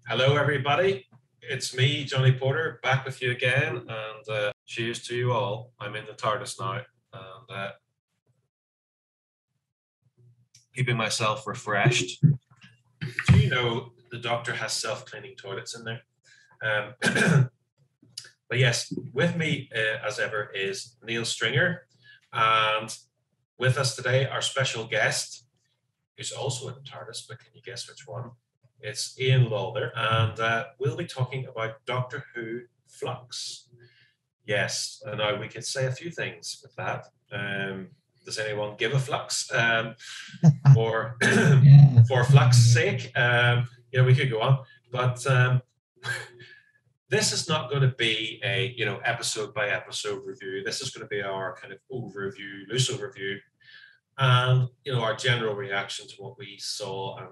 Hello, everybody. It's me, Johnny Porter, back with you again, and cheers to you all. I'm in the TARDIS now, and keeping myself refreshed. Do you know the Doctor has self-cleaning toilets in there? But yes, with me, as ever, is Neil Stringer, and with us today, our special guest, who's also in the TARDIS, but can you guess which one? It's Ian Lauder, and we'll be talking about Doctor Who Flux. Yes, and now we could say a few things with that. Does anyone give a flux? For for Flux' sake, we could go on, but this is not going to be a episode by episode review. This is going to be our kind of overview, loose overview, and our general reaction to what we saw, and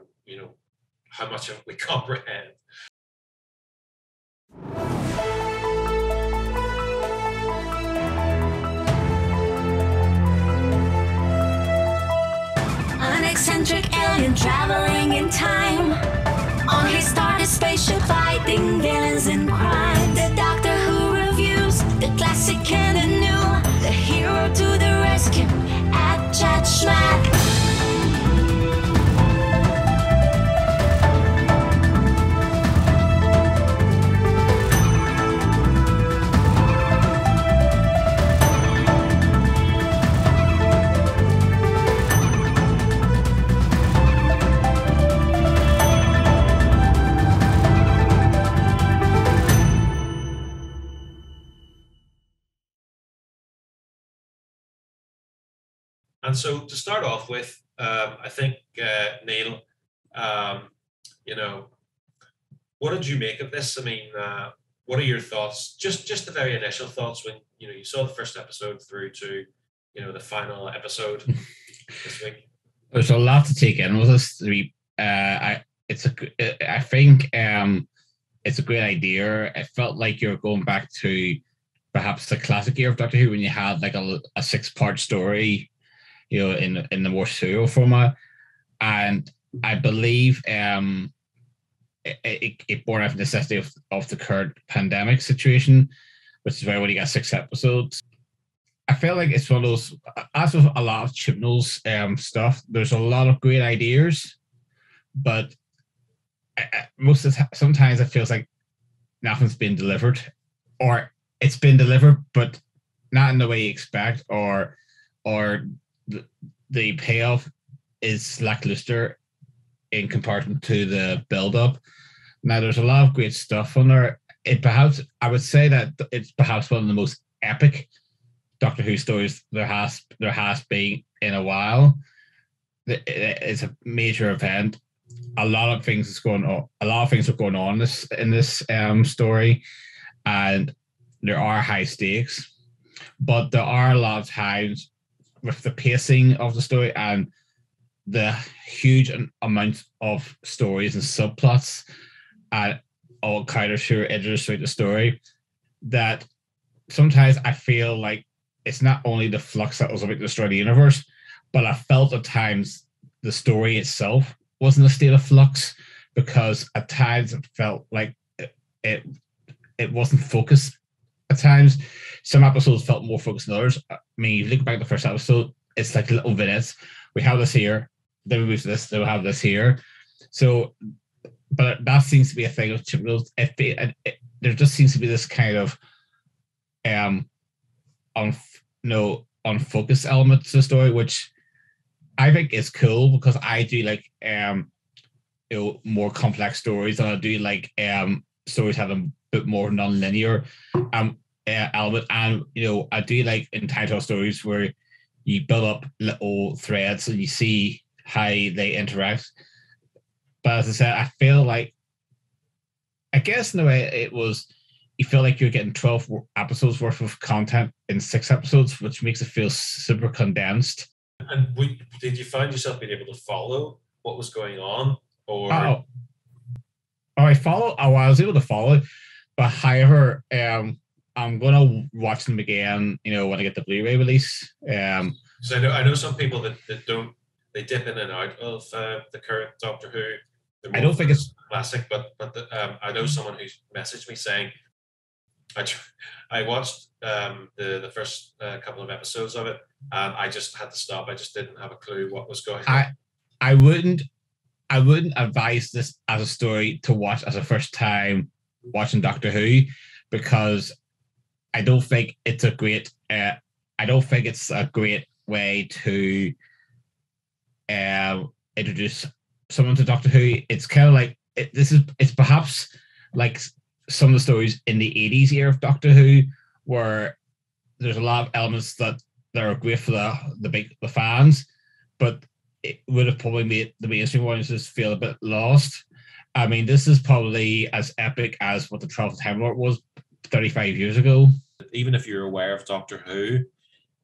how much of it we comprehend. An eccentric alien traveling in time, on his started spaceship fighting villains and crime. The Doctor Who reviews, the classic and the new, the hero to the rescue at Schmat. And so to start off with, I think, Neil, what did you make of this? I mean, what are your thoughts? Just the very initial thoughts when you saw the first episode through to the final episode this week. There's a lot to take in with this. I think it's a great idea. It felt like you're going back to perhaps the classic year of Doctor Who when you had like a 6-part story. In the more serial format, and I believe it born out of the necessity of the current pandemic situation, which is why when you got 6 episodes. I feel like it's one of those, as with a lot of Chibnall's stuff, there's a lot of great ideas, but sometimes it feels like nothing's been delivered, or it's been delivered, but not in the way you expect, or the payoff is lackluster in comparison to the build-up. Now, there's a lot of great stuff on there. I would say that it's perhaps one of the most epic Doctor Who stories there has been in a while. It's a major event. A lot of things are going on in this story, and there are high stakes, but there are a lot of times with the pacing of the story and the huge amount of stories and subplots and all kind of sure editors throughout the story, that sometimes I feel like it's not only the flux that was about to destroy the universe, but I felt at times the story itself was in a state of flux, because at times it felt like it wasn't focused. At times, some episodes felt more focused than others. I mean, if you look back at the first episode, it's like little vignettes. We have this here, then we move to this, then we have this here. So, but that seems to be a thing of Chibnall's. There just seems to be this kind of unfocused element to the story, which I think is cool, because I do like more complex stories, and I do like stories having a bit more non-linear element, and I do like in title stories where you build up little threads and you see how they interact. But as I said, I feel like, I guess in a way it was, you feel like you're getting 12 episodes worth of content in 6 episodes, which makes it feel super condensed. And did you find yourself being able to follow what was going on? Or I was able to follow it, but however, I'm gonna watch them again, when I get the Blu-ray release. So I know some people that don't, they dip in and out of the current Doctor Who. I don't think it's classic, but I know someone who's messaged me saying I watched the first couple of episodes of it, and I just had to stop. I just didn't have a clue what was going on. I wouldn't advise this as a story to watch as a first time watching Doctor Who, because I don't think it's a great way to introduce someone to Doctor Who. It's kind of like it's perhaps like some of the stories in the 80s era of Doctor Who, where there's a lot of elements that are great for the fans, but it would have probably made the mainstream audiences feel a bit lost. I mean, this is probably as epic as what the 12th Time Lord was 35 years ago. Even if you're aware of Doctor Who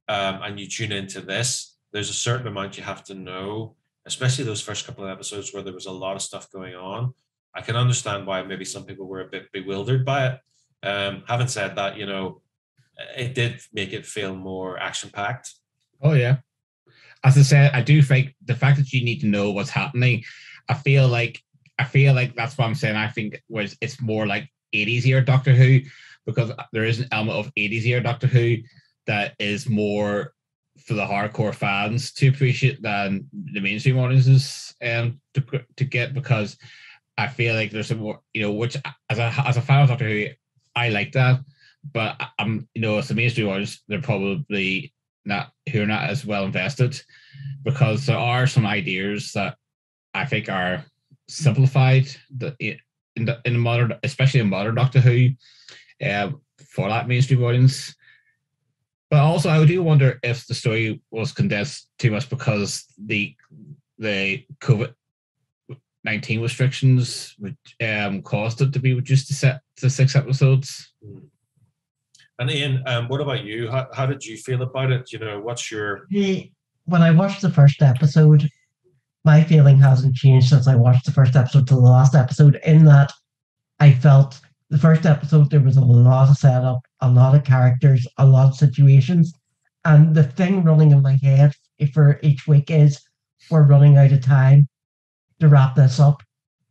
and you tune into this, there's a certain amount you have to know, especially those first couple of episodes where there was a lot of stuff going on. I can understand why maybe some people were a bit bewildered by it. Having said that, it did make it feel more action-packed. Oh, yeah. As I said, I do think the fact that you need to know what's happening, I feel like that's what I'm saying. I think it's more like 80s era Doctor Who, because there is an element of 80s era Doctor Who that is more for the hardcore fans to appreciate than the mainstream audiences to get, because I feel like there's some more, which as a fan of Doctor Who, I like that, but as a mainstream audience, they're probably not as well invested, because there are some ideas that I think are simplified in modern, especially in modern Doctor Who, for that mainstream audience. But also, I do wonder if the story was condensed too much because the COVID-19 restrictions caused it to be reduced to 6 episodes. And Ian, what about you? How did you feel about it? What's your... When I watched the first episode, my feeling hasn't changed since I watched the first episode to the last episode, in that I felt the first episode, there was a lot of setup, a lot of characters, a lot of situations. And the thing running in my head for each week is, we're running out of time to wrap this up.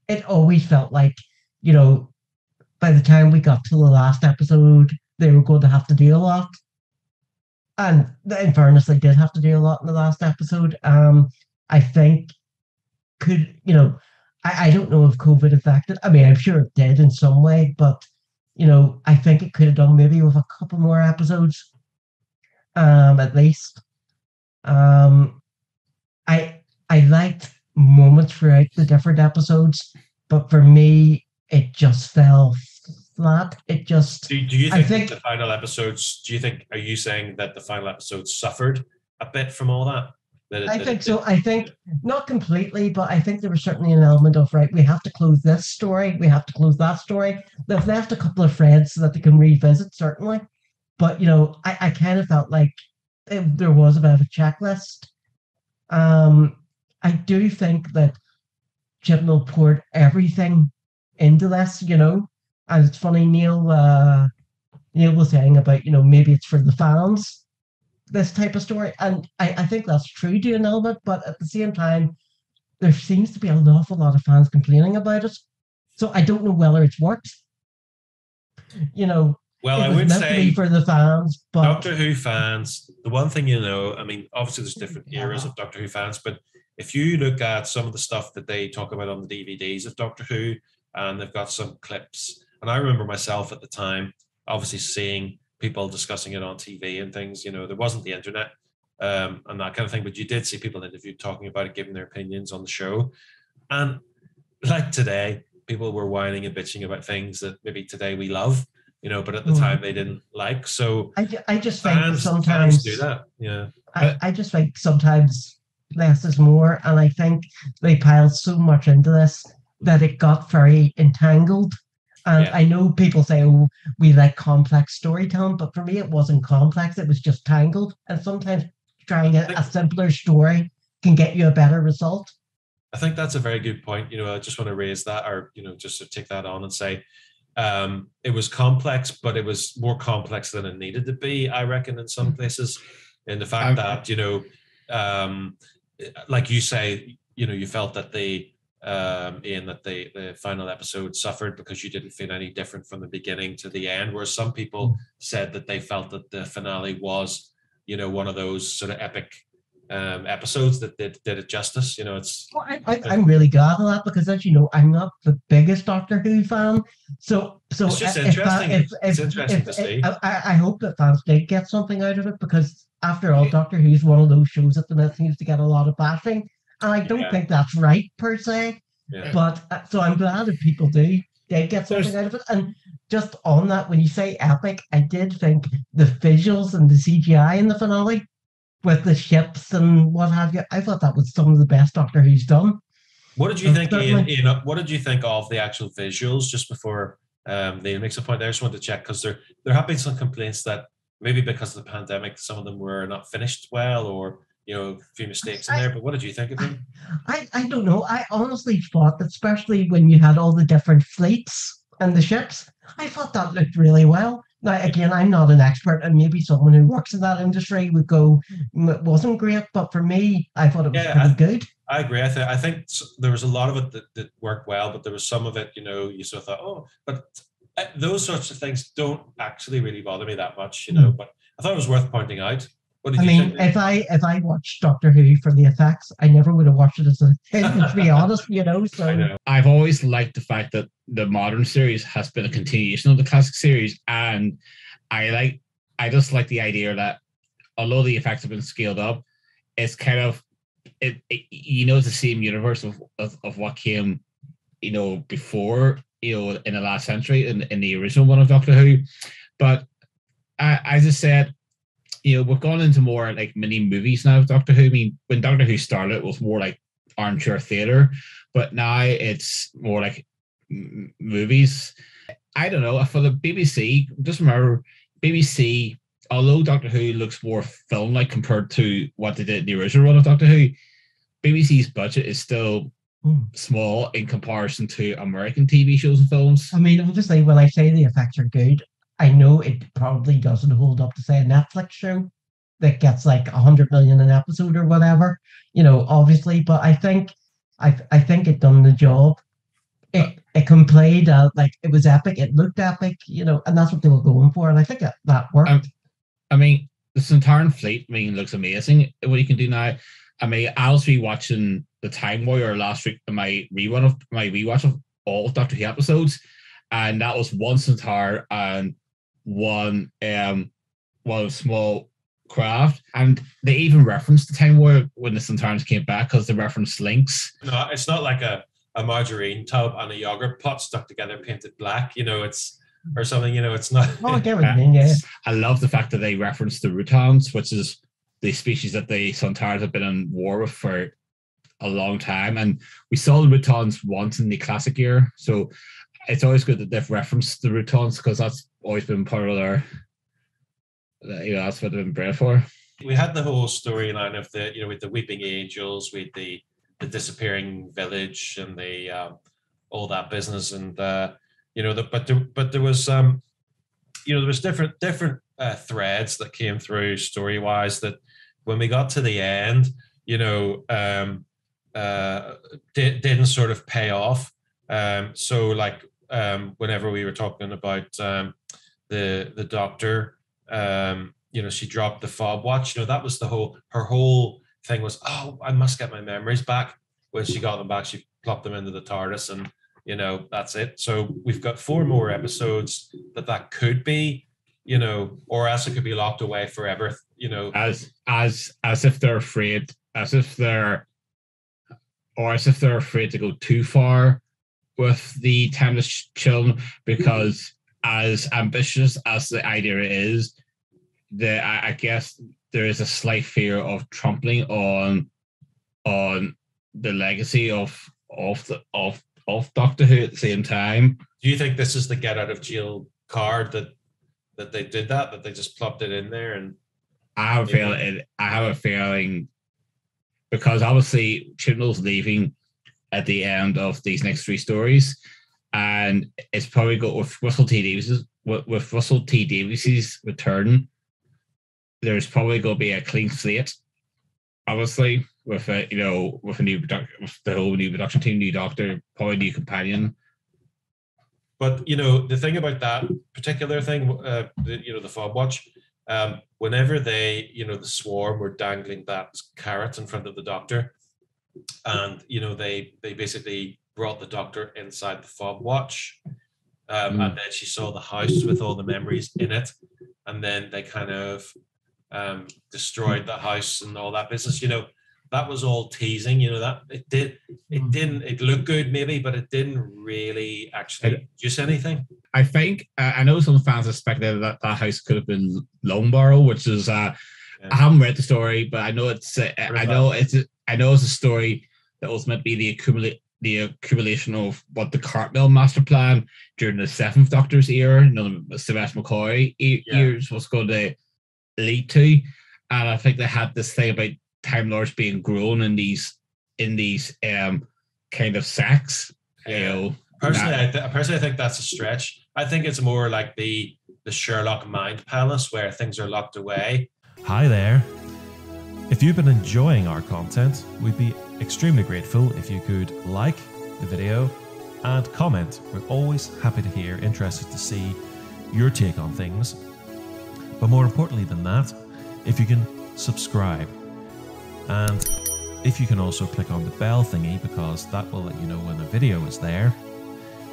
It always felt like, by the time we got to the last episode, they were going to have to do a lot. And in fairness, they did have to do a lot in the last episode. I think I don't know if COVID affected. I mean, I'm sure it did in some way, but I think it could have done maybe with a couple more episodes, at least. I liked moments throughout the different episodes, but for me, it just fell flat. It just. Do you think the final episodes? Are you saying that the final episodes suffered a bit from all that? I think so. I think not completely, but I think there was certainly an element of, right, we have to close this story, we have to close that story. They've left a couple of threads so that they can revisit, certainly. But, I kind of felt like there was a bit of a checklist. I do think that Chibnall poured everything into this, and it's funny, Neil was saying about, maybe it's for the fans, this type of story, and I think that's true to an element, but at the same time, there seems to be an awful lot of fans complaining about it, so I don't know whether it's worked. Well, I would say for the fans, but Doctor Who fans, the one thing I mean, obviously there's different eras of Doctor Who fans, but if you look at some of the stuff that they talk about on the DVDs of Doctor Who, and they've got some clips, and I remember myself at the time, obviously seeing people discussing it on TV and things, there wasn't the internet and that kind of thing, but you did see people interviewed talking about it, giving their opinions on the show. And like today, people were whining and bitching about things that maybe today we love, but at the time they didn't like. So I just think sometimes fans do that. Yeah. I just think sometimes less is more. And I think they piled so much into this that it got very entangled. And I know people say, oh, we like complex storytelling, but for me, it wasn't complex. It was just tangled. And sometimes trying a simpler story can get you a better result. I think that's a very good point. I just want to raise that, or, just to take that on and say, it was complex, but it was more complex than it needed to be, I reckon, in some places. In the fact that, like you say, you felt that Ian, that the final episode suffered because you didn't feel any different from the beginning to the end, whereas some people said that they felt that the finale was, one of those sort of epic episodes that did it justice. It's. Well, I'm really glad of that, because, as you know, I'm not the biggest Doctor Who fan. So It's just interesting. It's interesting to see. I hope that fans did get something out of it, because after all, Doctor Who's one of those shows that the net seems to get a lot of bashing, and I don't think that's right per se. Yeah. But so I'm glad that people did get something out of it. And just on that, when you say epic, I did think the visuals and the CGI in the finale, with the ships and what have you, I thought that was some of the best Doctor Who's done. What did you think, Ian? What did you think of the actual visuals? Just before Ian makes a point, I just wanted to check, because there have been some complaints that maybe because of the pandemic, some of them were not finished well, or a few mistakes in there. But what did you think of them? I don't know. I honestly thought that, especially when you had all the different fleets and the ships, I thought that looked really well. Now, again, I'm not an expert, and maybe someone who works in that industry would go, it wasn't great, but for me, I thought it was pretty good. I agree. I think there was a lot of it that worked well, but there was some of it, you sort of thought, oh, but those sorts of things don't actually really bother me that much, but I thought it was worth pointing out. What did you think? If I watched Doctor Who for the effects, I never would have watched it as a thing, to be honest, so. I know. I've always liked the fact that the modern series has been a continuation of the classic series, and I just like the idea that although the effects have been scaled up, it's kind of it's the same universe of what came before in the last century in the original one of Doctor Who. But I just said, we've gone into more like mini movies now of Doctor Who. I mean, when Doctor Who started, it was more like armchair theater, but now it's more like movies. I don't know, for the BBC, just remember, BBC, although Doctor Who looks more film-like compared to what they did in the original run of Doctor Who, BBC's budget is still small in comparison to American TV shows and films. I mean, obviously, when I say the effects are good, I know it probably doesn't hold up to, say, a Netflix show that gets like 100 million an episode or whatever, obviously, but I think it done the job. It can play like it was epic, it looked epic, and that's what they were going for, and I think that worked. I mean, the Centauran fleet, looks amazing. What you can do now. I mean, I was rewatching the Time Warrior last week, my rewatch of all Doctor Who episodes, and that was one Centaur and one small craft, and they even referenced the Time Warrior when the Centaurans came back, because they referenced links. No, it's not like a margarine tub and a yogurt pot stuck together painted black, it's or something, it's not. Oh, I get what you mean, yeah. I love the fact that they referenced the Rutons, which is the species that the Centaurs have been in war with for a long time, and we saw the Rutons once in the classic year, so it's always good that they've referenced the Rutons, because that's always been part of their, that's what they've been bred for. We had the whole storyline of with the weeping angels, with the disappearing village, and the all that business, and but there was there was different threads that came through story wise that when we got to the end, didn't sort of pay off. So like whenever we were talking about the Doctor, she dropped the fob watch. That was her whole thing was, oh, I must get my memories back. When she got them back, she plopped them into the TARDIS, and that's it. So we've got 4 more episodes that could be, or else it could be locked away forever. As if they're afraid, as if they're afraid to go too far with the Timeless Children, because as ambitious as the idea is, I guess there is a slight fear of trampling on the legacy of Doctor Who at the same time. Do you think this is the get out of jail card that they did that they just plopped it in there? And I have a feeling because obviously Chibnall's leaving at the end of these next 3 stories, and it's probably got with Russell T Davies's return. There's probably going to be a clean slate, obviously. with with a new with the whole new production team, new doctor, probably new companion. But the thing about that particular thing, the fob watch, whenever they, the swarm were dangling that carrot in front of the doctor, and they basically brought the doctor inside the fob watch, and then she saw the house with all the memories in it, and then they kind of destroyed the house and all that business. That was all teasing. That it looked good maybe, but it didn't really actually produce anything. I think I know some fans have speculated that that house could have been Loneborough, which is I haven't read the story, but I know it's a story that was meant to be the accumulation of what the Cartmel master plan during the Seventh Doctor's era, Sylvester McCoy years was going to lead to, and I think they had this thing about Time Lords being grown in these kind of sacks. Personally, I think that's a stretch. I think it's more like the Sherlock Mind Palace where things are locked away. Hi there. If you've been enjoying our content, we'd be extremely grateful if you could like the video and comment. We're always happy to hear, interested to see your take on things. But more importantly than that, if you can subscribe. And if you can also click on the bell thingy, because that will let you know when the video is there.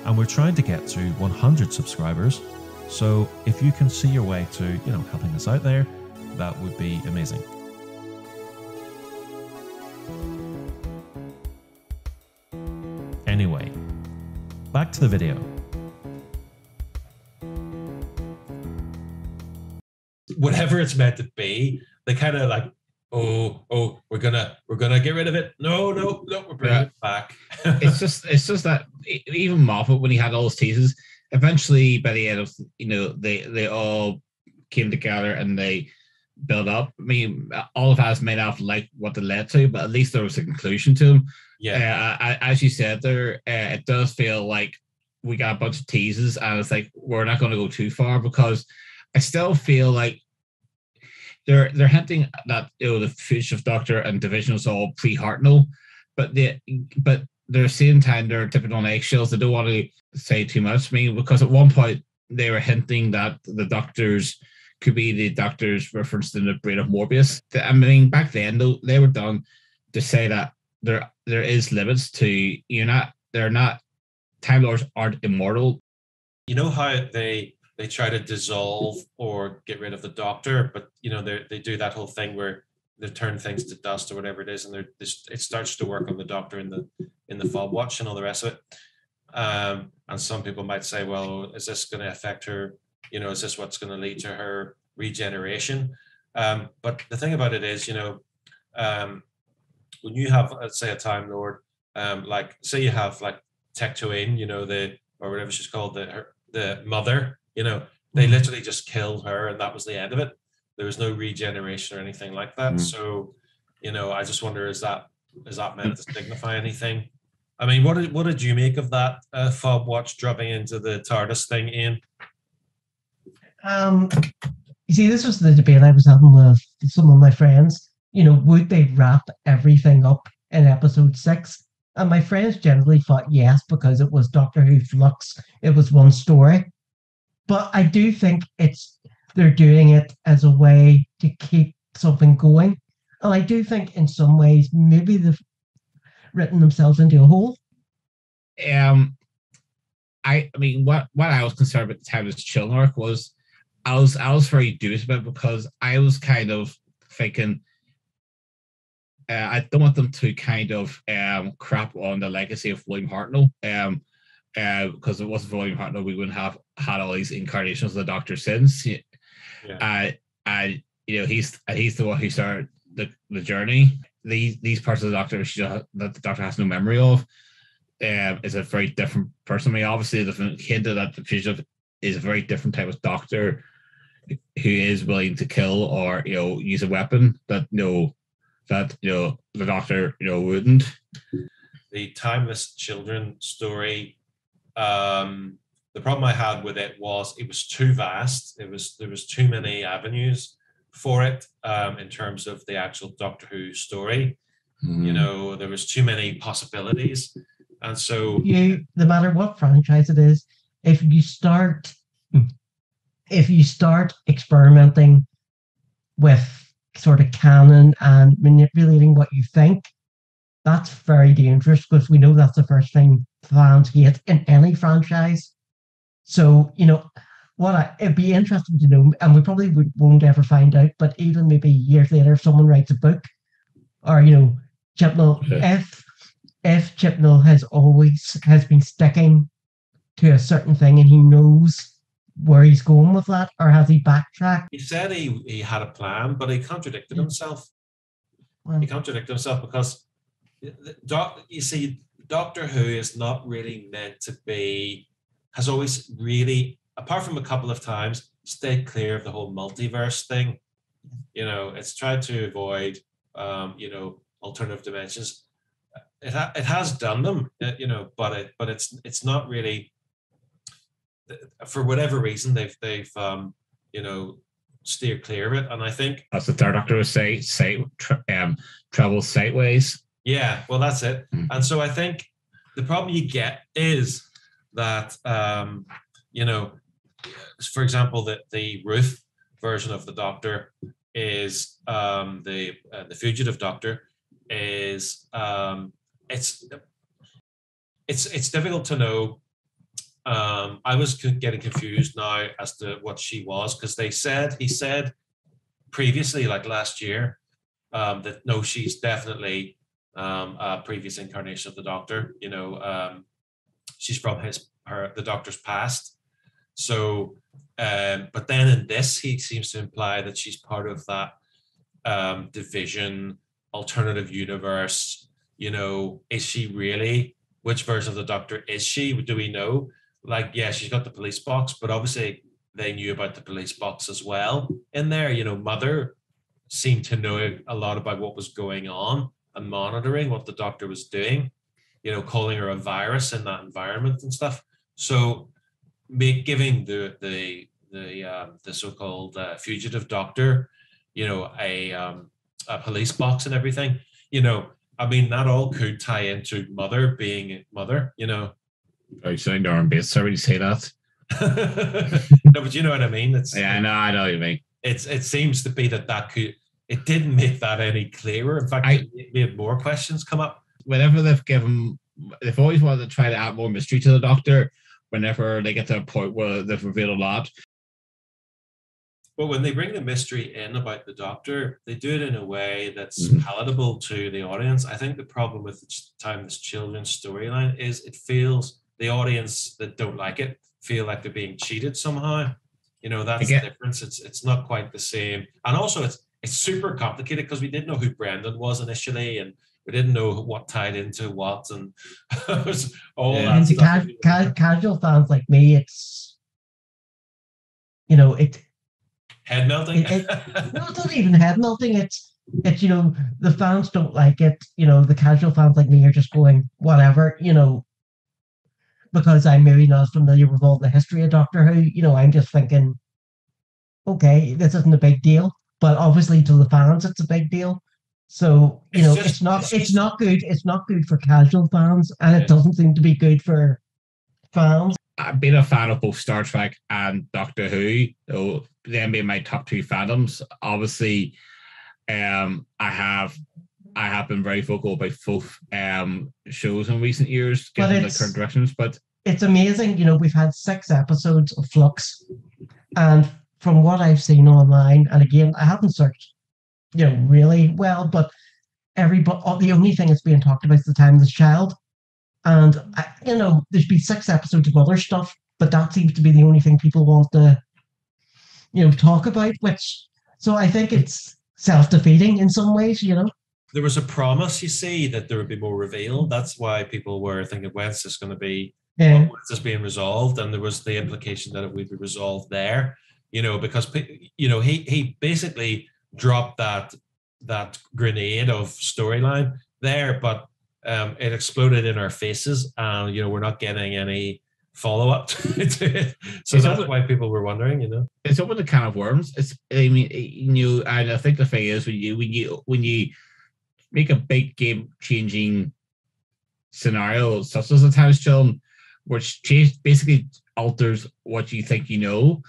And we're trying to get to 100 subscribers. So if you can see your way to, helping us out there, that would be amazing. Anyway, back to the video. Whatever it's meant to be, they kind of like, oh, we're gonna get rid of it. No, we're bringing it back. it's just that even Moffat, when he had all his teases, eventually by the end of they all came together and they built up. I mean, all of us may not have liked what they led to, but at least there was a conclusion to them. Yeah, as you said there, it does feel like we got a bunch of teases, and it's like we're not going to go too far, because I still feel like they're hinting that the future of Doctor and Division is all pre-Hartnell, but they're at the same time they're tipping on eggshells. They don't want to say too much. I mean, because at one point they were hinting that the Doctors could be the Doctors referenced in the brain of Morbius. I mean, back then though, they were done to say that there is limits to they're not Time Lords aren't immortal. You know how they try to dissolve or get rid of the Doctor, but they do that whole thing where they turn things to dust or whatever it is, and it starts to work on the Doctor in the fob watch and all the rest of it. And some people might say, well, is this going to affect her? Is this what's going to lead to her regeneration? But the thing about it is, when you have, let's say, a Time Lord, like say you have like Tectoine, or whatever she's called, the mother, they literally just killed her and that was the end of it. There was no regeneration or anything like that. So, I just wonder, is that meant to signify anything? I mean, what did you make of that fob watch dropping into the TARDIS thing, Ian? You see, this was the debate I was having with some of my friends. Would they wrap everything up in episode 6? And my friends generally thought yes, because it was Doctor Who Flux. It was one story. But I do think they're doing it as a way to keep something going. And I do think in some ways, maybe they've written themselves into a hole. I mean, what I was concerned about the time of this children arc was I was very dubious about it, because I was kind of thinking I don't want them to kind of crap on the legacy of William Hartnell, because if it wasn't for William Hartnell, we wouldn't have had all these incarnations of the Doctor since. Yeah. He's the one who started the journey. These parts of the Doctor that the Doctor has no memory of is a very different person. I mean, obviously, the hint that the future is a very different type of Doctor who is willing to kill or use a weapon that the Doctor wouldn't. The Timeless Children story, the problem I had with it was too vast. There was too many avenues for it in terms of the actual Doctor Who story. You know, there was too many possibilities. And so no matter what franchise it is, if you start experimenting with sort of canon and manipulating what you think, that's very dangerous, because we know that's the first thing fans hate in any franchise. So, you know, it'd be interesting to know, and we probably won't ever find out, but even maybe years later, if someone writes a book, or, you know, Chibnall, if Chibnall has been sticking to a certain thing and he knows where he's going with that, or has he backtracked? He said he had a plan, but he contradicted himself. Well, He contradicted himself because, you see, Doctor Who is not really meant to be, has always really, apart from a couple of times, stayed clear of the whole multiverse thing. You know, it's tried to avoid, you know, alternative dimensions. It has done them, you know, but it's not really, for whatever reason they've you know, steered clear of it. And I think As the third Doctor would say, travel sideways. Yeah, well, that's it. And so I think the problem you get is that, you know, for example, the Ruth version of the Doctor is the Fugitive Doctor is it's difficult to know. I was getting confused now as to what she was, because he said previously, like last year, that no, she's definitely a previous incarnation of the Doctor. You know, she's from the Doctor's past. So, but then in this, he seems to imply that she's part of that division, alternative universe. You know, is she really? Which version of the Doctor is she? Do we know? Like, yeah, she's got the police box, but obviously they knew about the police box as well in there. You know, Mother seemed to know a lot about what was going on and monitoring what the Doctor was doing, you know, calling her a virus in that environment and stuff. So giving the so-called Fugitive Doctor, you know, a police box and everything, you know, I mean, that all could tie into Mother being Mother, you know. I sound Darren Bates. Sorry to say that. No, but you know what I mean. Yeah, I know what you mean. It seems to be that could. It didn't make that any clearer. In fact, it made more questions come up. Whenever they've always wanted to try to add more mystery to the Doctor. Whenever they get to a point where they've revealed a lot. But when they bring the mystery in about the Doctor, they do it in a way that's palatable to the audience. I think the problem with this children's storyline is it feels the audience that don't like it feel like they're being cheated somehow. You know, that's the difference. It's not quite the same. And also it's super complicated because we didn't know who Brendan was initially, and we didn't know what tied into what, and it was all that and stuff. Casual fans like me, it's, you know, head melting. No, it's not even head melting. It's you know, the fans don't like it. You know, the casual fans like me are just going whatever. You know, because I'm maybe not familiar with all the history of Doctor Who. You know, I'm just thinking, okay, this isn't a big deal, but obviously to the fans, it's a big deal. So, you know, it's not good. It's not good for casual fans, and it doesn't seem to be good for fans. I've been a fan of both Star Trek and Doctor Who, though them being my top two fandoms. Obviously, I have been very vocal about both shows in recent years, given the current directions. But it's amazing, you know, we've had 6 episodes of Flux, and from what I've seen online, and again, I haven't searched, you know, really well, but the only thing that's being talked about is the time of the child. And, you know, there's been 6 episodes of other stuff, but that seems to be the only thing people want to, you know, talk about, so I think it's self-defeating in some ways, you know. There was a promise, you see, that there would be more revealed. That's why people were thinking, when's this going to be, when's this being resolved? And there was the implication that it would be resolved there, you know, because, you know, he basically dropped that grenade of storyline there, but it exploded in our faces, and you know, we're not getting any follow-up to it. So that's why people were wondering, you know. It's open a can of worms. I mean, you know, and I think the thing is when you make a big game changing scenario, such as a time film, which basically alters what you think you know,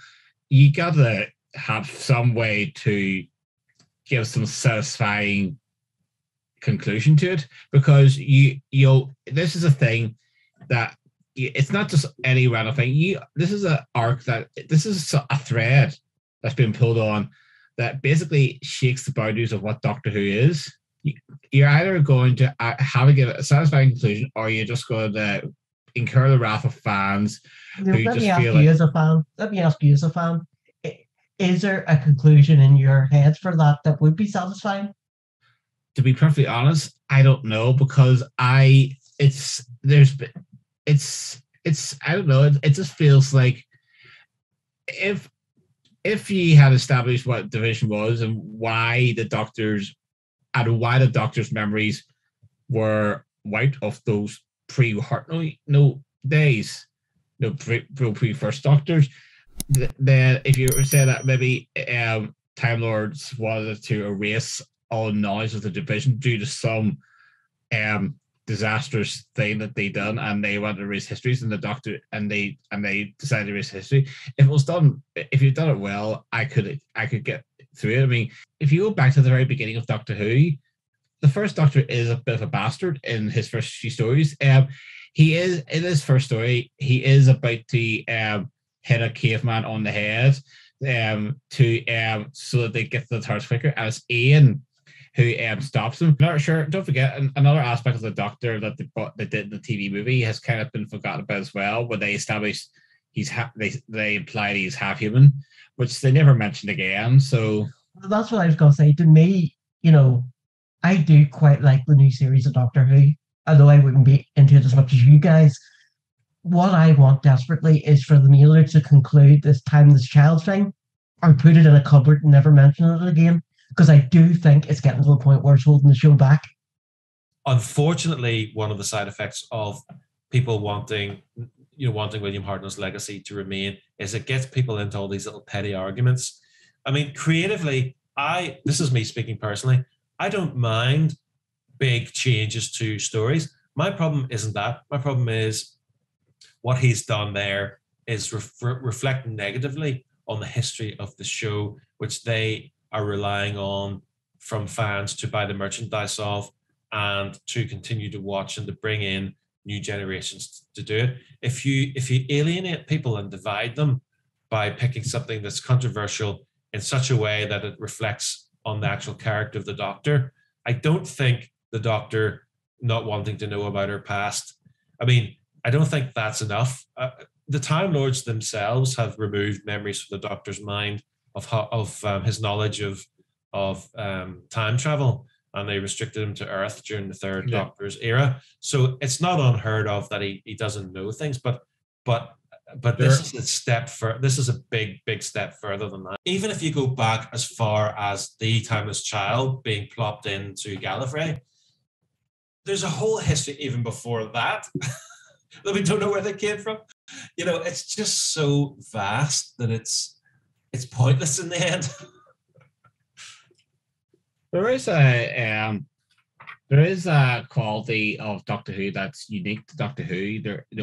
you gotta have some way to give some satisfying conclusion to it, because you'll this is a thing that it's not just any random thing. This is an arc this is a thread that's been pulled on that basically shakes the boundaries of what Doctor Who is. You're either going to have to give it a satisfying conclusion, or you're just going to incur the wrath of fans who Let just me ask feel you like, as a fan. Let me ask you as a fan. Is there a conclusion in your head for that would be satisfying? to be perfectly honest, I don't know, because I don't know. It just feels like if you had established what division was and why the doctor's memories were wiped off those pre-Hartnell days, pre first Doctors, then if you were to say that maybe Time Lords wanted to erase all knowledge of the division due to some disastrous thing that they done, and they wanted to erase histories, and the Doctor and they decided to erase history. If you've done it well, I could get through it. I mean, if you go back to the very beginning of Doctor Who, the first Doctor is a bit of a bastard in his first few stories. He is in his first story. He is about to hit a caveman on the head so that they get to the TARDIS quicker, and it's Ian who stops him. Not sure. Don't forget another aspect of the Doctor that they did in the TV movie has kind of been forgotten about as well, where they established they implied he's half human, which they never mentioned again. So that's what I was going to say. To me, I do quite like the new series of Doctor Who, although I wouldn't be into it as much as you guys. What I want desperately is for the mailer to conclude this timeless child thing, or put it in a cupboard and never mention it again, because I do think it's getting to the point where it's holding the show back. Unfortunately, one of the side effects of people wanting William Hartnell's legacy to remain is it gets people into all these little petty arguments. I mean, creatively, this is me speaking personally, I don't mind big changes to stories. My problem isn't that. My problem is what he's done there is reflect negatively on the history of the show, which they are relying on from fans to buy the merchandise of and to continue to watch and to bring in new generations to do it. If you alienate people and divide them by picking something that's controversial in such a way that it reflects on the actual character of the Doctor, I don't think the Doctor not wanting to know about her past, I mean, I don't think that's enough. The Time Lords themselves have removed memories from the Doctor's mind of his knowledge of time travel, and they restricted him to Earth during the third Doctor's era. So it's not unheard of that he doesn't know things, but this is a step this is a big step further than that. Even if you go back as far as the Timeless Child being plopped into Gallifrey, there's a whole history even before that that we don't know where they came from. It's just so vast that it's pointless in the end. There is a quality of Doctor Who that's unique to Doctor Who.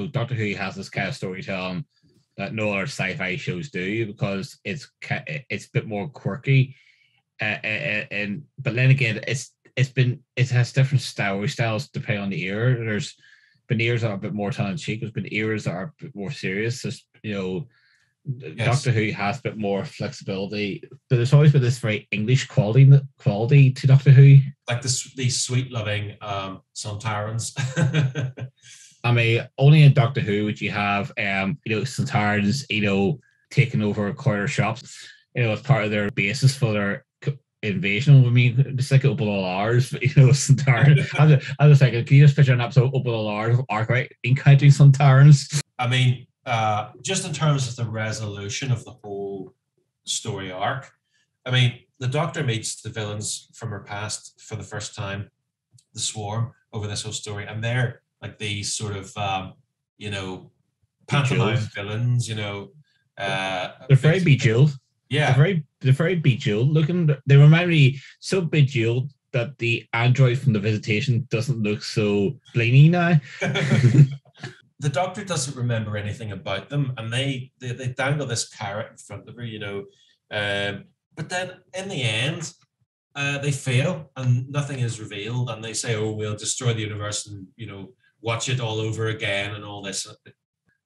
Doctor Who has this kind of storytelling that no other sci-fi shows do, because it's a bit more quirky, but then again, it has different styles depending on the era. There's been eras that are a bit more tongue-in-cheek. There's been eras that are a bit more serious. Yes. Doctor Who has a bit more flexibility, but there's always been this very English quality to Doctor Who, like these sweet loving Sontarans. I mean, only in Doctor Who would you have Sontarans taking over corner shops as part of their basis for their invasion. I mean, it's like Open All Hours, Sontaran. I was thinking, can you just picture an episode of Open All Hours Arkwright encountering Sontarans? I mean, just in terms of the resolution of the whole story arc, I mean, the Doctor meets the villains from her past for the first time, the Swarm, over this whole story, and they're like these sort of, pantomime villains. They're very bejeweled. Yeah, they're very bejeweled looking. They remind me so bejeweled that the android from the Visitation doesn't look so blingy now. The Doctor doesn't remember anything about them, and they dangle this carrot in front of her, you know. But then in the end, they fail, and nothing is revealed, and they say, "Oh, we'll destroy the universe and, you know, watch it all over again," and all this.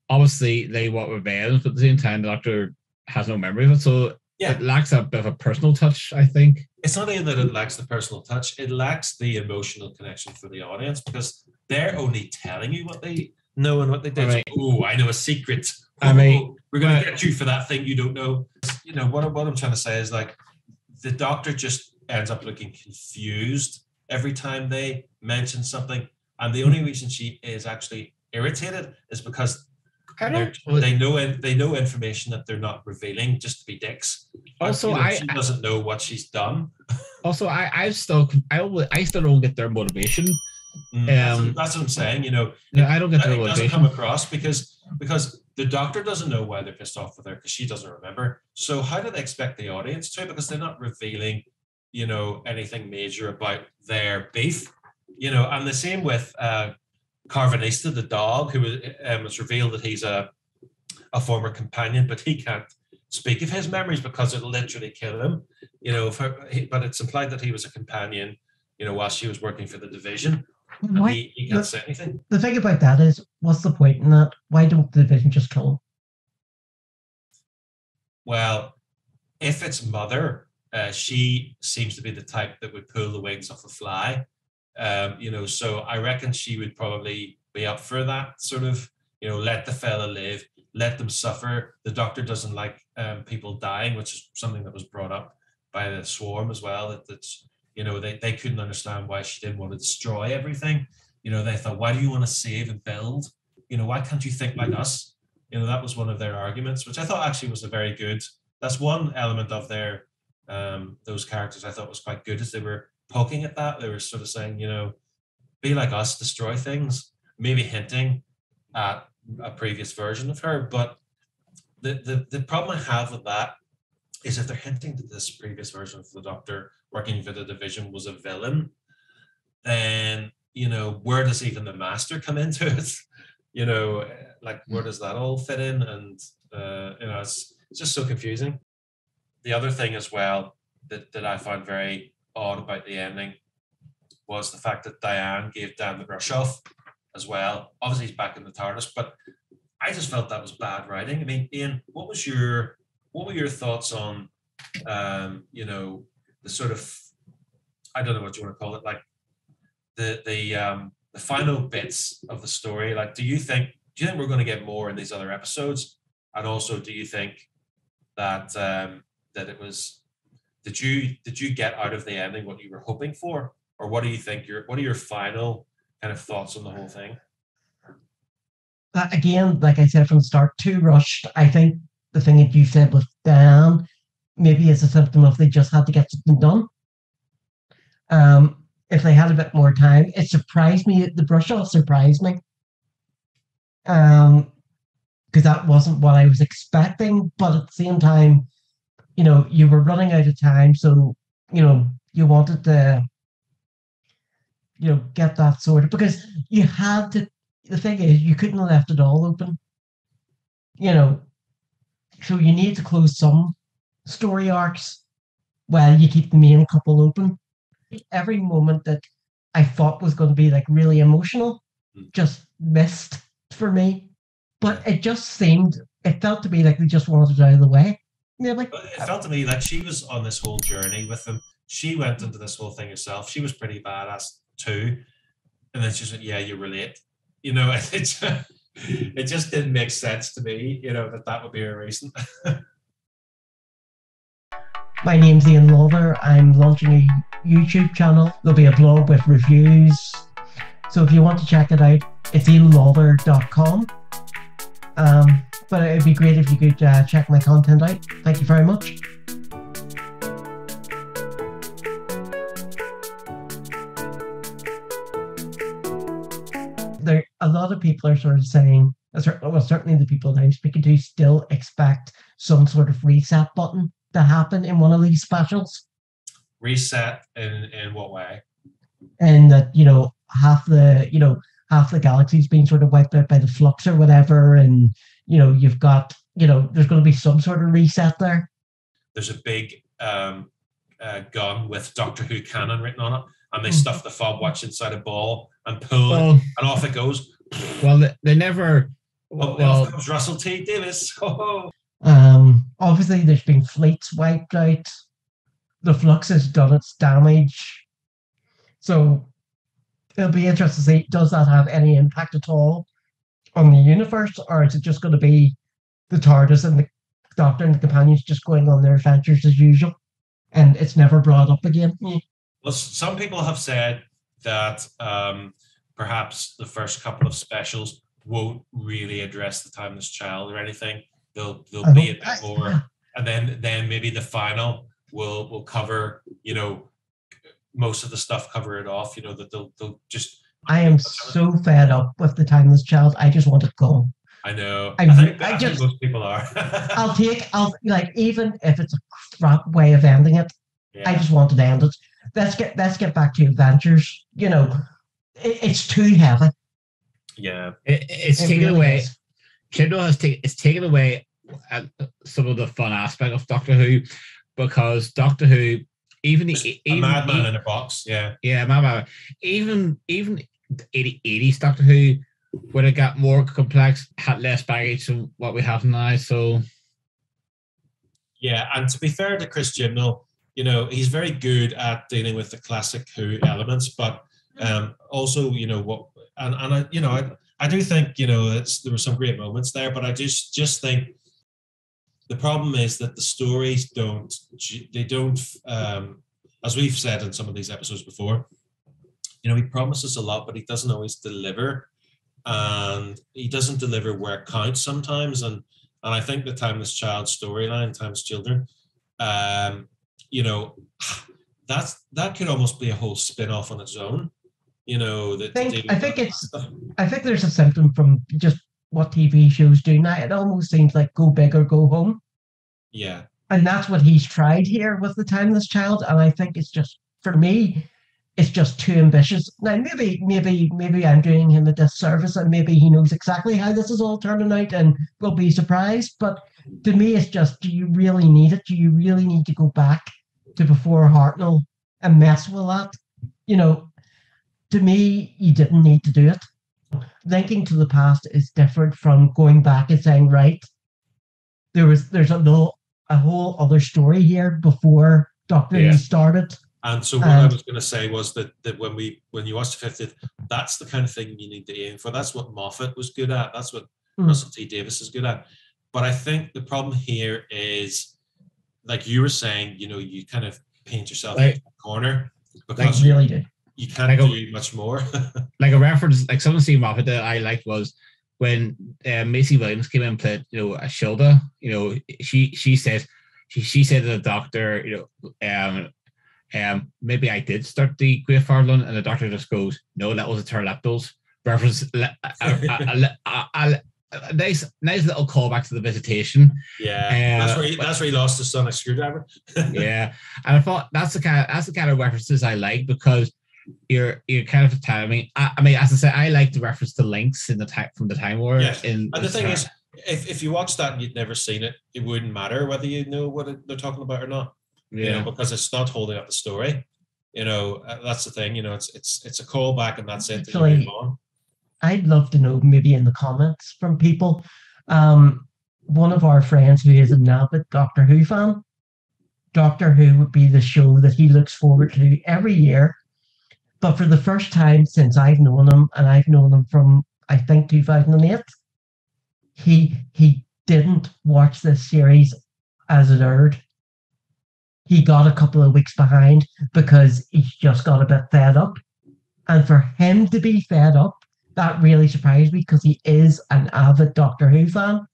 Obviously, they want revenge, but at the same time, the Doctor has no memory of it, so Yeah. it lacks a bit of a personal touch, I think. It's not even that it lacks the personal touch; it lacks the emotional connection for the audience, because they're only telling you what they know and what they did. Right. Oh, I know a secret. I mean, Oh, we're going to get you for that thing you don't know. You know, what I'm trying to say is, like, the Doctor just ends up looking confused every time they mention something, and the only reason she is actually irritated is because they know information that they're not revealing just to be dicks. Also, and, she doesn't know what she's done. Also, I still don't get their motivation. That's what I'm saying. You know, I don't get their it doesn't motivation. come across because the Doctor doesn't know why they're pissed off with her, because she doesn't remember. So how do they expect the audience to? Because they're not revealing, you know, anything major about their beef. You know, and the same with Carvanista, the dog, who was revealed that he's a former companion, but he can't speak of his memories because it'll literally kill him. You know, but it's implied that he was a companion, you know, while she was working for the division. And he can't say anything. The thing about that is, what's the point in that? Why don't the division just kill him? Well, if it's Mother, she seems to be the type that would pull the wings off a fly. You know, so I reckon she would probably be up for that sort of, you know, let the fella live, let them suffer. The Doctor doesn't like people dying, which is something that was brought up by the Swarm as well. That's, you know, they couldn't understand why she didn't want to destroy everything. You know, they thought, why do you want to save and build? You know, why can't you think like us? You know, that was one of their arguments, which I thought actually was a very good. That's one element of their those characters I thought was quite good, as they were poking at that. They were sort of saying, you know, be like us, destroy things, maybe hinting at a previous version of her. But the problem I have with that is, if they're hinting that this previous version of the Doctor working for the division was a villain, then, you know, where does even the Master come into it? You know, like, where does that all fit in? And, you know, it's just so confusing. The other thing as well that I found very odd about the ending was the fact that Diane gave Dan the brush off as well. Obviously, he's back in the TARDIS, but I just felt that was bad writing. I mean, Ian, what were your thoughts on, you know, the sort of, I don't know what you want to call it, like the final bits of the story? Like, do you think we're going to get more in these other episodes? And also, do you think that that it was, did you get out of the ending what you were hoping for, or what do you think what are your final kind of thoughts on the whole thing? Again, like I said from the start, too rushed. I think the thing that you said with Dan maybe is a symptom of they just had to get something done. If they had a bit more time, it surprised me. The brush off surprised me. Because that wasn't what I was expecting. But at the same time, you know, you were running out of time, so, you know, you wanted to, you know, get that sorted, because you had to. The thing is, you couldn't have left it all open, you know. So you need to close some story arcs while you keep the main couple open. Every moment that I thought was going to be like really emotional just missed for me. But it felt to me like they just wanted it out of the way. Yeah, like, it felt to me like she was on this whole journey with them. She went into this whole thing herself. She was pretty badass too. And then she said, yeah, you relate. You know, it just didn't make sense to me, you know, that would be a reason. My name's Ian Lawler. I'm launching a YouTube channel. There'll be a blog with reviews. So if you want to check it out, it's ianlawler.com. But it'd be great if you could check my content out. Thank you very much. A lot of people are sort of saying, well, certainly the people that I'm speaking to still expect some sort of reset button to happen in one of these specials. Reset in what way? And that, half the galaxy's being sort of wiped out by the flux or whatever, and you've got, there's going to be some sort of reset there. There's a big gun with Doctor Who canon written on it, and they stuff the fob watch inside a ball and pull it, and off it goes. Well, they never. Off comes Russell T Davies. Obviously, there's been fleets wiped out. The flux has done its damage, so it'll be interesting to see, does that have any impact at all on the universe, or is it just going to be the TARDIS and the Doctor and the companions just going on their adventures as usual, and it's never brought up again? Well, some people have said that perhaps the first couple of specials won't really address the Timeless Child or anything. They'll be a bit more, and then maybe the final will cover, most of the stuff, cover it off. That they'll just. I am so fed up with the Timeless Child. I just want it gone. I know. I think most people are. Even if it's a crap way of ending it, I just want to end it. Let's get back to adventures. It's too heavy. Yeah, it's taken really away. Kindle it's taken away some of the fun aspect of Doctor Who, because Doctor Who, even a madman in a box, madman. Even 80s Doctor Who would have got more complex, had less baggage than what we have now. So, yeah, and to be fair to Chris Chibnall, he's very good at dealing with the classic Who elements, but also, what, and I do think, there were some great moments there, but I just think the problem is that the stories don't, as we've said in some of these episodes before, he promises a lot, but he doesn't always deliver, and he doesn't deliver where it counts sometimes. And I think the Timeless Child storyline, Timeless Children, that could almost be a whole spin-off on its own. I think there's a symptom from just what TV shows do now. It almost seems like go big or go home. Yeah. And that's what he's tried here with the Timeless Child. And I think it's just, for me, it's just too ambitious. Now, maybe I'm doing him a disservice, and maybe he knows exactly how this is all turning out and will be surprised. But to me, it's just, do you really need it? Do you really need to go back to before Hartnell and mess with that? To me, you didn't need to do it. Linking to the past is different from going back and saying, right, there's a whole other story here before Doctor Who started. And so what I was going to say was that when you watch the 50th, that's the kind of thing you need to aim for. That's what Moffat was good at. That's what Russell T Davies is good at. But I think the problem here is, like you were saying, you kind of paint yourself into a corner, because really do. You can't do much more. Like a reference, like something Steve Moffat that I liked was when Macy Williams came in and played, Ashilda. She said to the Doctor, maybe I did start the Great Farland, and the Doctor just goes, no, that was a pterodactyls reference. A nice little callback to the Visitation. Yeah, that's where he lost his sonic screwdriver. Yeah, and I thought that's the kind of references I like, because you're kind of telling me. I mean, as I said, I like the reference to links in from the Time War. Yeah. And the thing is, if you watch that and you'd never seen it, it wouldn't matter whether you know what they're talking about or not. Yeah. Because it's not holding up the story. That's the thing. It's a callback, and that's it. Actually, I'd love to know, maybe in the comments from people, one of our friends who is an avid Doctor Who fan, Doctor Who would be the show that he looks forward to every year. But for the first time since I've known him, and I've known him from, I think, 2008, he didn't watch this series as it aired. He got a couple of weeks behind because he just got a bit fed up. And for him to be fed up, that really surprised me, because he is an avid Doctor Who fan.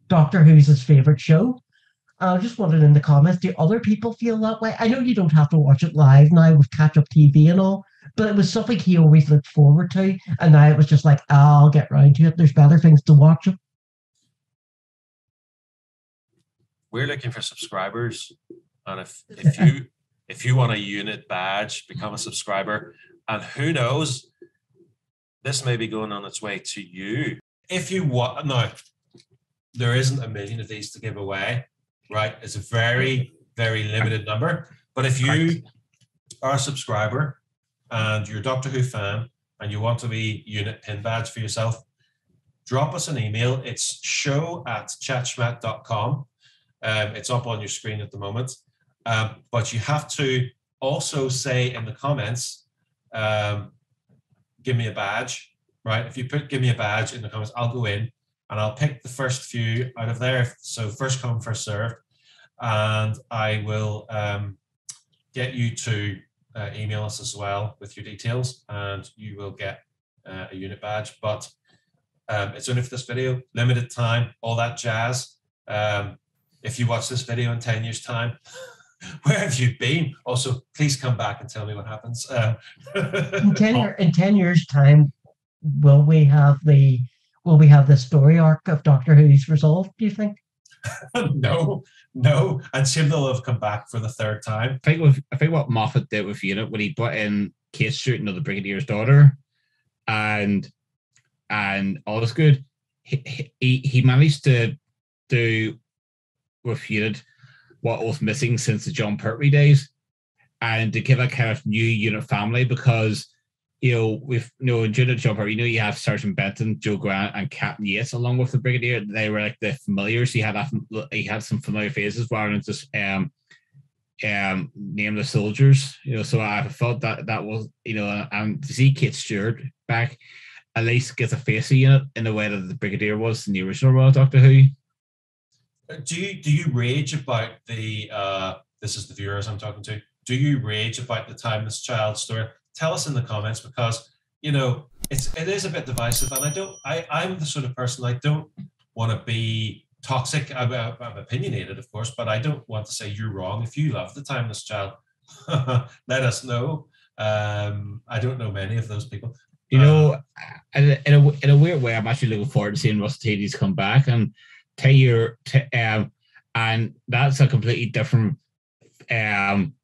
Doctor Who's his favourite show. I just wondered in the comments, do other people feel that way? I know you don't have to watch it live now with catch-up TV and all, but it was something he always looked forward to, and now it was just like, I'll get round to it. There's better things to watch. We're looking for subscribers, and if you if you want a unit badge, become a subscriber. And who knows, this may be going on its way to you. If you want, now, there isn't a million of these to give away, right? It's a very, very limited number. But if you are a subscriber and you're a Doctor Who fan and you want to be unit pin badge for yourself, drop us an email. It's show@chatschmat.com. It's up on your screen at the moment. But you have to also say in the comments, give me a badge, right? If you put give me a badge in the comments, I'll go in and I'll pick the first few out of there. So first come, first served. And I will get you to email us as well with your details, and you will get a unit badge. But it's only for this video, limited time, all that jazz. If you watch this video in 10 years' time, where have you been? Also, please come back and tell me what happens. In 10 years' time, will we have the story arc of Doctor Who's resolved, do you think? No. And Sim will have come back for the third time. I think what Moffat did with Unit when he brought in Kate Stewart, the Brigadier's daughter, and all is good. He managed to do with Unit what was missing since the John Pertwee days, and to give a kind of new Unit family, because with during the John Pertwee, you have Sergeant Benton, Joe Grant, and Captain Yates along with the Brigadier. They were like the familiars. He had some familiar faces rather than just name the soldiers. So I thought that was and to see Kate Stewart back at least gets a face of Unit in the way that the Brigadier was in the original Royal Doctor Who. Do you rage about the this is the viewers I'm talking to? Do you rage about the Timeless Child story? Tell us in the comments, because it is a bit divisive, and I'm the sort of person, I don't want to be toxic. I'm opinionated, of course, but I don't want to say you're wrong. If you love the Timeless Child, let us know. I don't know many of those people. In a weird way, I'm actually looking forward to seeing Russell T.D.'s come back and and that's a completely different feeling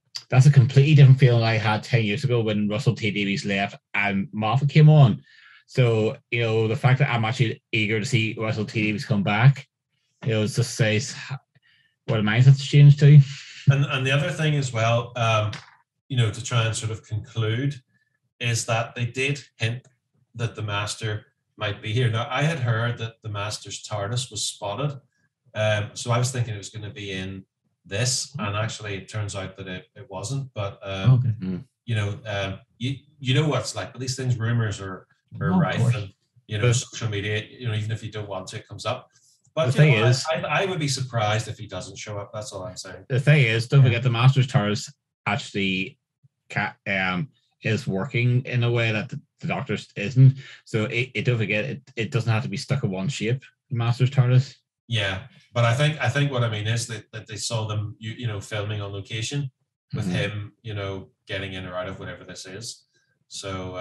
I had 10 years ago when Russell T Davies left and Moffat came on. So the fact that I'm actually eager to see Russell T Davies come back, it just says what a mindset's changed to. And the other thing as well, to try and sort of conclude, is that they did hint that the Master might be here. Now, I had heard that the Master's TARDIS was spotted, so I was thinking it was going to be in this, and actually it turns out that it wasn't. But you know what's like, but these things, rumors are rife, and social media, even if you don't want to, it comes up. But the thing is, I would be surprised if he doesn't show up. That's all I'm saying. The thing is, don't forget the Master's TARDIS actually is working in a way that the Doctor's isn't. So don't forget, it doesn't have to be stuck in one shape, the Master's TARDIS. Yeah, but I think what I mean is that they saw them filming on location with him getting in or out of whatever this is. So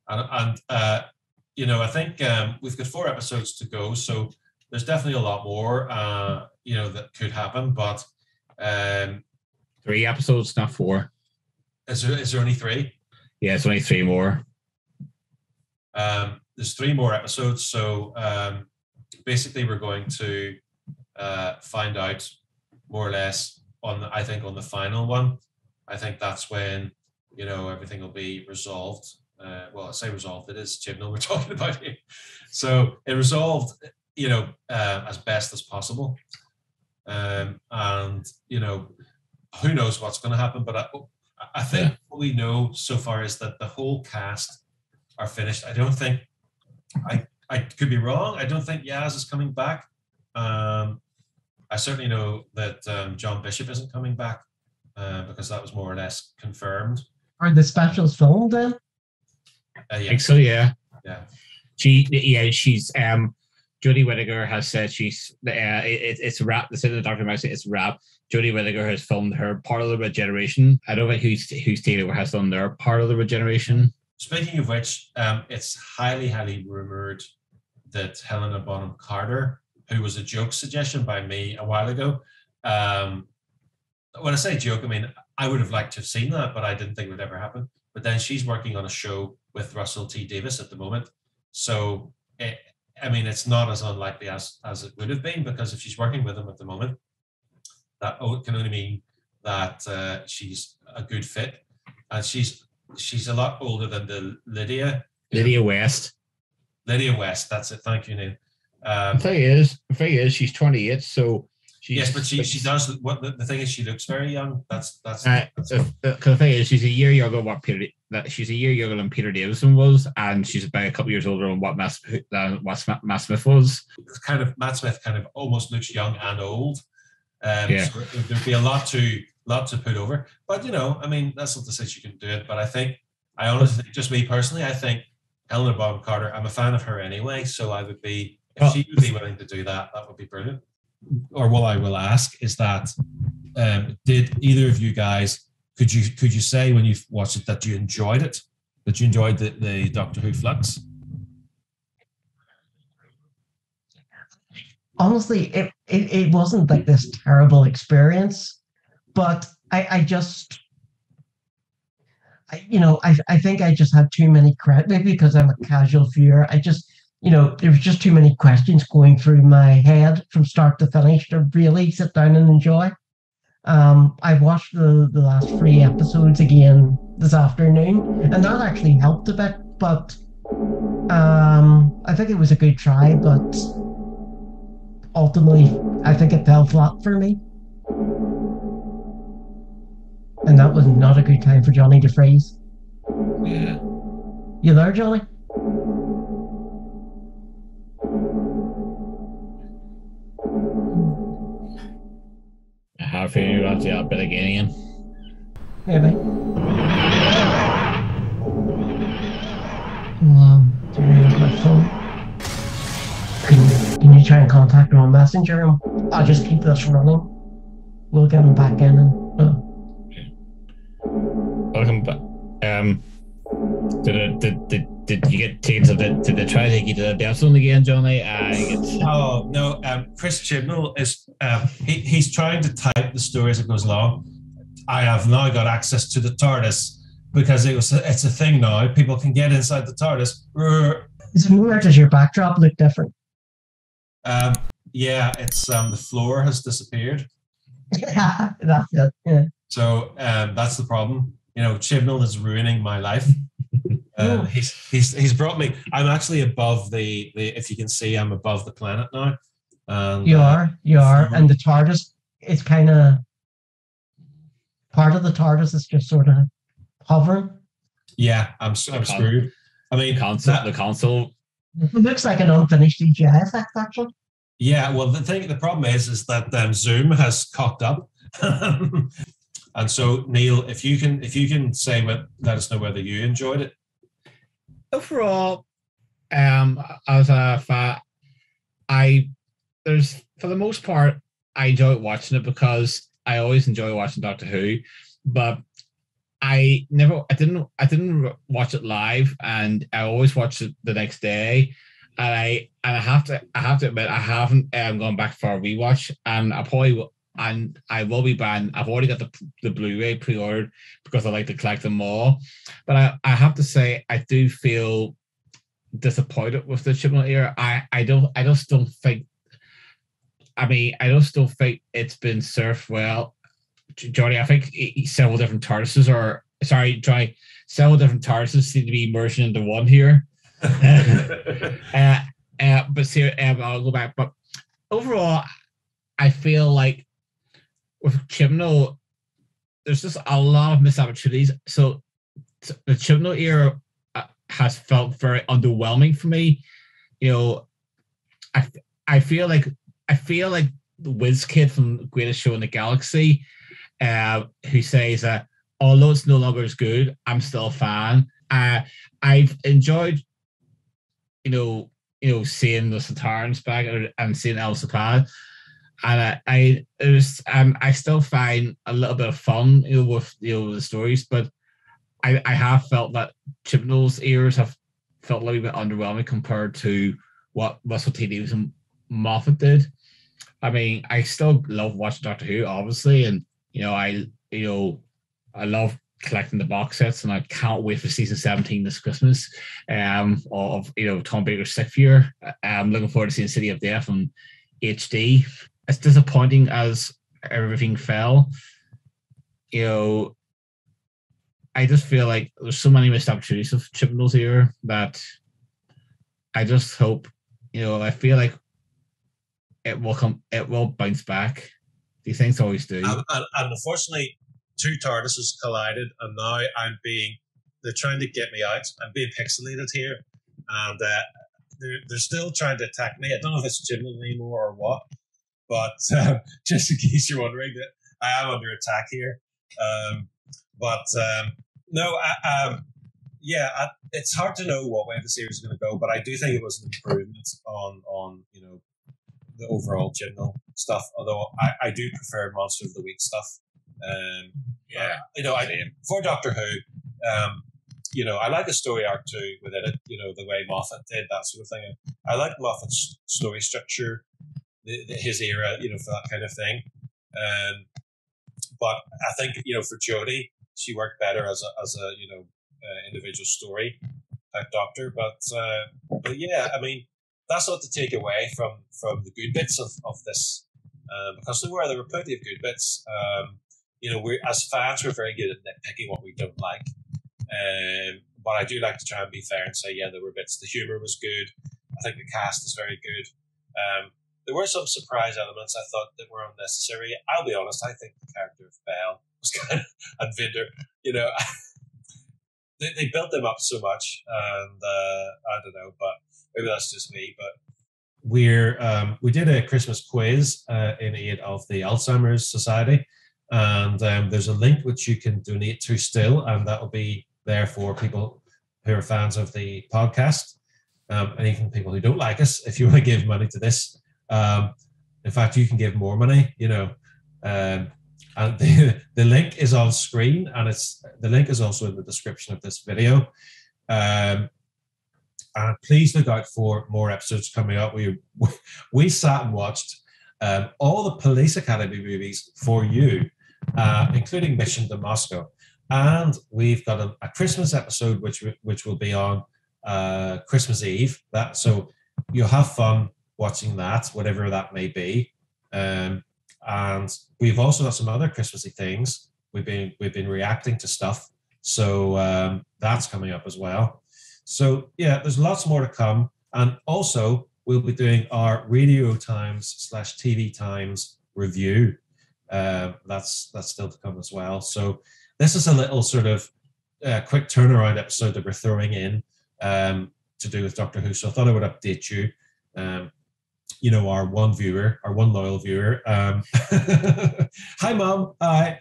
I think we've got 4 episodes to go, so there's definitely a lot more that could happen, but 3 episodes, not 4. Is there only 3? Yeah, it's only 3 more. There's 3 more episodes, so basically we're going to find out more or less on the final one. I think that's when everything will be resolved. Well, I say resolved, it is Chibnall we're talking about here. So it resolved as best as possible, and who knows what's going to happen, but I think what we know so far is that the whole cast are finished. I don't think, I could be wrong, I don't think Yaz is coming back. I certainly know that John Bishop isn't coming back, because that was more or less confirmed. Are the specials filmed then? I think so, yeah. Yeah. She's Jodie Whittaker has said it's a wrap. They said in the documentary it's a wrap. Jodie Whittaker has filmed her part of the regeneration. I don't think who's Taylor has done their part of the regeneration. Speaking of which, it's highly, highly rumored that Helena Bonham Carter, who was a joke suggestion by me a while ago, when I say joke, I mean I would have liked to have seen that, but I didn't think it would ever happen. But then she's working on a show with Russell T Davies at the moment, so it's not as unlikely as it would have been, because if she's working with him at the moment, that can only mean that she's a good fit, and she's a lot older than the Lydia West. Lydia West, that's it. Thank you, Neil. The thing is, she's 28, so yes, but she does. What the thing is, she looks very young. That's because the thing is, she's a year younger than Peter Davison was, and she's about a couple years older than what Matt Smith was. It's kind of Matt Smith kind of almost looks young and old. So there'd be a lot to put over, but that's not to say she can do it. But I honestly think, just me personally, I think Helena Bonham Carter, I'm a fan of her anyway, so I would be, if she would be willing to do that, that would be brilliant. Or what I will ask is that, did either of you guys, could you say when you've watched it that you enjoyed it, that you enjoyed the Doctor Who Flux? Honestly, it wasn't like this terrible experience, but I think I just had too many credits, maybe because I'm a casual viewer. There was just too many questions going through my head from start to finish to really sit down and enjoy. I watched the last 3 episodes again this afternoon, and that actually helped a bit, but I think it was a good try, but ultimately I think it fell flat for me. And that was not a good time for Johnny to freeze. Yeah. You there, Johnny? I have a feeling you're going to do that bit again. Maybe. Turning off my phone. Can you try and contact her on Messenger? I'll just keep this running. We'll get him back in and. Welcome back. Did you get taken to the try to take you to the death zone again, Johnny? Oh no, Chris Chibnall is he's trying to type the story as it goes along. I have now got access to the TARDIS because it's a thing now. People can get inside the TARDIS. Is it weird? Does your backdrop look different? Yeah, it's the floor has disappeared. That's it. Yeah. So that's the problem. Chibnall is ruining my life. He's brought me. I'm actually above the. If you can see, I'm above the planet now. And, you are, and the TARDIS. It's kind of part of the TARDIS is just sort of hovering. Yeah, I'm screwed. I mean, the console. It looks like an unfinished CGI effect, actually. Yeah, well, the problem is that Zoom has cocked up. And so, Neil, if you can say, let us know whether you enjoyed it. Overall, as a fan, for the most part, I enjoy watching it because I always enjoy watching Doctor Who, but I didn't watch it live, and I always watch it the next day. And I have to admit, I haven't gone back for a rewatch, and I will be banned. I've already got the Blu-ray pre-ordered because I like to collect them all. But I have to say, I do feel disappointed with the Chibnall era. I just don't think it's been served well. Johnny, I think several different TARDISes seem to be merging into one here. But see, I'll go back. But overall, I feel like with Chibnall, there's just a lot of missed opportunities. So the Chibnall era has felt very underwhelming for me. I feel like the Wiz Kid from the Greatest Show in the Galaxy, who says that although it's no longer as good, I'm still a fan. I've enjoyed, seeing the Satarans back and seeing El Sapad. And I still find a little bit of fun, with the stories, but I have felt that Chibnall's ears have felt a little bit underwhelming compared to what Russell T Davies and Moffat did. I mean, I still love watching Doctor Who, obviously, and I love collecting the box sets, and I can't wait for season 17 this Christmas. Of Tom Baker's sixth year. I'm looking forward to seeing City of Death on HD. As disappointing as everything fell, I just feel like there's so many missed opportunities of Chibnall's here that I just hope, I feel like it will bounce back. These things always do. And unfortunately, two TARDISes collided, and now they're trying to get me out. I'm being pixelated here, and they're still trying to attack me. I don't know if it's Chibnall anymore or what, but just in case you're wondering, that I am under attack here. It's hard to know what way the series is going to go, but I do think it was an improvement on the overall Chibnall stuff. Although I do prefer Monster of the Week stuff. For Doctor Who, I like the story arc too within it. The way Moffat did that sort of thing. I like Moffat's story structure, his era, for that kind of thing. But I think for Jodie, she worked better as a individual story type Doctor. But yeah, I mean, that's not to take away from the good bits of this, because there were plenty of good bits. We as fans, we're very good at nitpicking what we don't like. But I do like to try and be fair and say, yeah, there were bits. The humor was good. I think the cast is very good. There were some surprise elements I thought that were unnecessary. I'll be honest, I think the character of Belle was kind of, and Vinder, they built them up so much, and I don't know, but maybe that's just me. But we did a Christmas quiz in aid of the Alzheimer's Society, and there's a link which you can donate to still, and that'll be there for people who are fans of the podcast, and even people who don't like us. If you want to give money to this, in fact, you can give more money. And the link is on screen, and the link is also in the description of this video. And please look out for more episodes coming up. We sat and watched all the Police Academy movies for you, including Mission to Moscow. And we've got a Christmas episode which will be on Christmas Eve. So you'll have fun watching that, whatever that may be. And we've also got some other Christmassy things. We've been reacting to stuff, so that's coming up as well. So yeah, there's lots more to come, and also we'll be doing our Radio Times / TV Times review. That's still to come as well. So this is a little sort of quick turnaround episode that we're throwing in to do with Doctor Who. So I thought I would update you. Our one loyal viewer. Hi, Mom. Hi.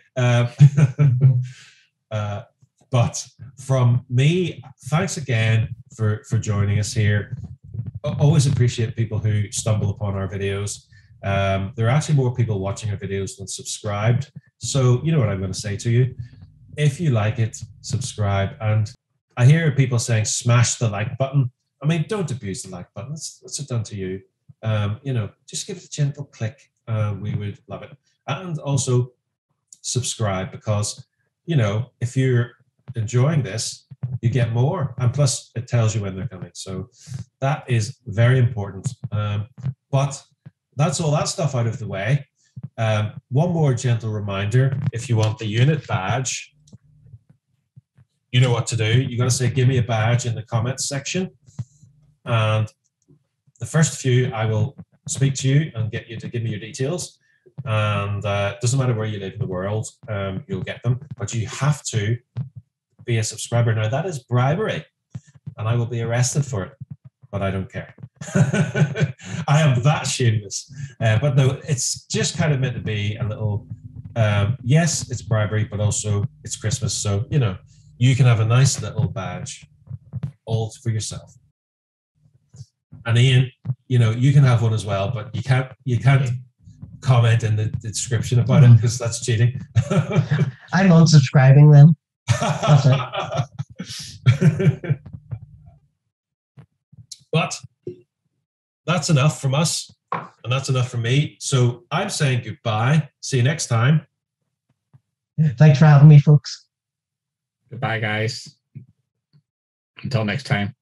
But from me, thanks again for joining us here. I always appreciate people who stumble upon our videos. There are actually more people watching our videos than subscribed. So you know what I'm going to say to you. If you like it, subscribe. And I hear people saying, smash the like button. I mean, don't abuse the like button. It's done to you. Just give it a gentle click. We would love it. And also subscribe, because, if you're enjoying this, you get more. And plus, it tells you when they're coming. So that is very important. But that's all that stuff out of the way. One more gentle reminder. If you want the unit badge, you know what to do. You got to say, give me a badge in the comments section. And the first few, I will speak to you and get you to give me your details. And it doesn't matter where you live in the world, you'll get them. But you have to be a subscriber. Now, that is bribery, and I will be arrested for it, but I don't care. I am that shameless. But no, it's just kind of meant to be a little, yes, it's bribery, but also it's Christmas. So, you can have a nice little badge all for yourself. And Ian, you can have one as well, but you can't comment in the description about it, because that's cheating. I'm unsubscribing then. That's it. But that's enough from us, and that's enough from me. So I'm saying goodbye. See you next time. Thanks for having me, folks. Goodbye, guys. Until next time.